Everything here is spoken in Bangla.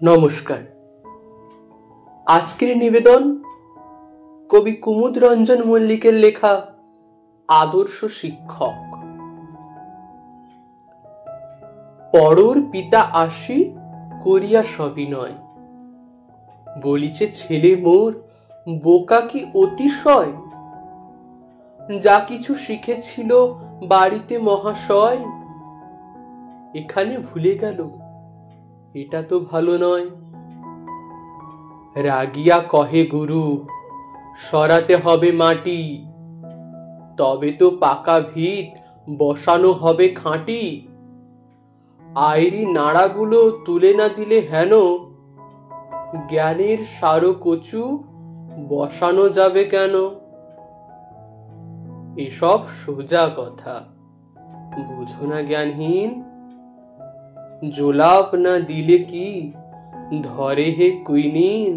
নমস্কার। আজকের নিবেদন কবি কুমুদ রঞ্জন মল্লিকের লেখা আদর্শ শিক্ষক। পরর পিতা আসি করিয়া সবিনয়, বলিছে ছেলে মোর বোকা কি অতিশয়। যা কিছু শিখেছিল বাড়িতে মহাশয়, এখানে ভুলে গেল, এটা তো ভালো নয়। রাগিয়া কহে গুরু, সরাতে হবে মাটি, তবে তো পাকা ভিত বসানো হবে খাঁটি। আইরি নাড়াগুলো তুলে না দিলে হেন, জ্ঞানের সারো কচু বসানো যাবে কেন। এসব সোজা কথা, বুঝো না জ্ঞানহীন। জোলাপ না দিলে কি ধরে হে কুইনিন।